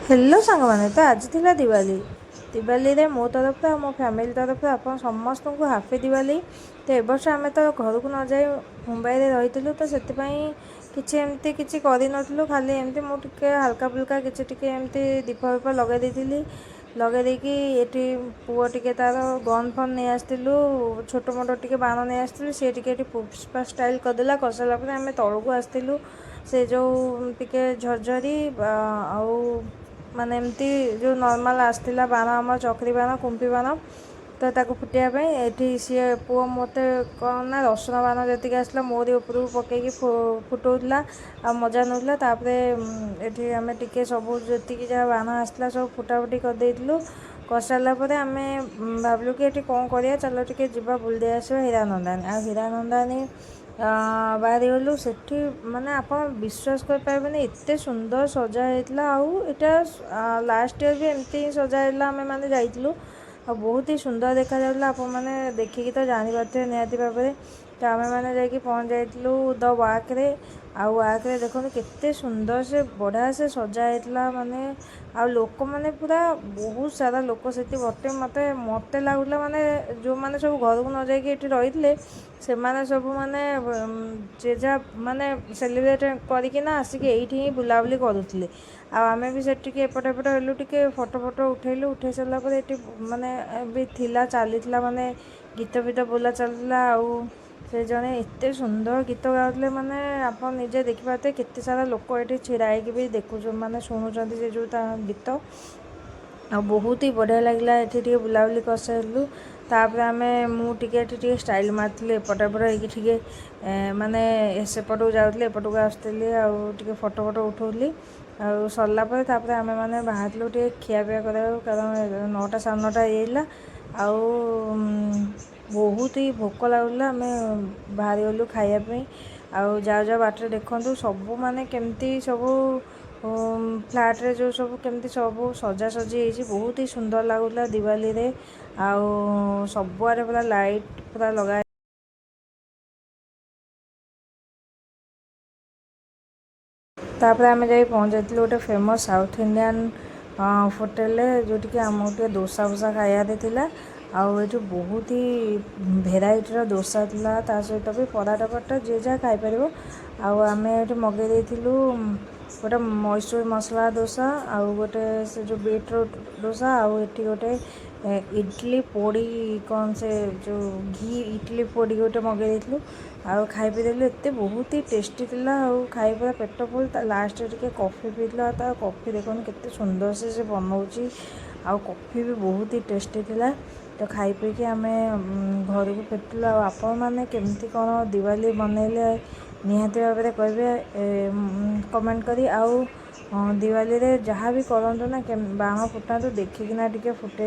Hello सांग मैंने तो आज थी दिवाली दिवाली रे मो तरफ मो फैमिली तरफ आप समस्त को हापी दिवाली। तो ए वर्ष आम तो घर को न जाए मुंबई में रही तो से किसी एमती किसी कर खाली एमती मुझे हल्का फुल्का किसी एमती दीप वीप लगे लगे देकी ये पुओ टे तार गन फन नहीं आसलु छोट मोट टे बाण नहीं आसलु सी टे पुष्पा स्टाइल करदेला कर सारापर आम तौक आसलु से जो टे झरझरी आउ माने एमती जो नॉर्मल आसला बाण आम चक्री बाण कुंपी बाण तो ताको फुटाइवाई ये सी पुओ मत कौन ना रसुण बाण जी आसला मोरी उपरू पकईकि फुटाऊला आ मजा नापर ये आम टे सब जी जहाँ बाण आसला सब फुटाफुटी करदेलु कर सारापर आम भाविलु कि ये कौन कर चलो टे जा बुले आस हीरानंदानी आ हीरानंदानी बाहरी गलु से माने आप विश्वास करें एत सुंदर सजा होता आउ लास्ट ईयर भी एमती सजा आम मैंने जाइलु आ बहुत ही सुंदर देखा जाऊला आप मैंने देखिकी तो जापारे निहाती भाव में तो आम मैंने जाकि पहुँच जाइलु द वाक रे देखो केते सुंदर से बढ़िया से सजा होता माने आ लोक मैंने पूरा बहुत सारा लोक से बटे मत मत लगुला माने जो मैंने सब घर को न जाकि रही से माने सब माने जे जा माने सेलिब्रेट करना आसिक ये बुलाबुली करुले आमे भी सेटिके एपट एपट हेलु टिके फोटो फोटो उठेलु उठे सारापर ये माने भी थिला चलीला माने गीत फीत बोला चलता आउ से जड़े एत सुंदर गीत गाते माने आप निजे देखिपारे केते सारा लोक ये छिड़ा भी देखु माने शुणुंट से जो गीत आ बहुत ही बढ़िया लगला ये बुलाबुली कर सारू तापर आम मुझे स्टाइल मारती एपट एपट हो माने सेपट को जाऊँ एपट को आसुली आगे फोटो फोटो उठाऊली आ सरलापर आम मैंने बाहर खियापिया करा कारण 9टा 9:30 येला बहुत ही भोक लगुला आम बाहरी गलु खायापी आउ जाओ जाओ बाटर देखु सब माने केमती सब फ्लैट रे जो सब केमती सब सजासजी होती बहुत ही सुंदर लगुला दिवाली रे आउ सबुआडे पूरा लाइट पूरा लगा तापर आम जा पहुँच जाइलु गोटे फेमस साउथ इंडियन होटेल जोटि कि आम गोटे दोसा फोसा खाइबार था आउ ये बहुत ही भेराइटर दोसा था ता सहित भी पराठा पराठा जी जहाँ खाईपर आम ये मगे गोटे मैसूर मसला डोसा आउ गोटे से जो बीटरूट डोसा आउ ये गोटे इडली पोड़ी कौन से जो घी इडली पोड़ी गोटे मगे आउ खाई पी देलु एत बहुत ही टेस्टी था आउ खाई पूरा पेट फुल लास्ट टे कॉफी पीला कॉफी देखो केते सुंदर से बनाऊँगी आउ कॉफी भी बहुत ही टेस्टी था तो खाई पीकि आम घर को फेरलु आपण मैंने केमती कौन दिवाली बनैले निहाती भाव में कहे कमेंट करी आउ दिवाली रे जहाँ भी करूँ ना बाण फुटा देखिकिना टे फुटे।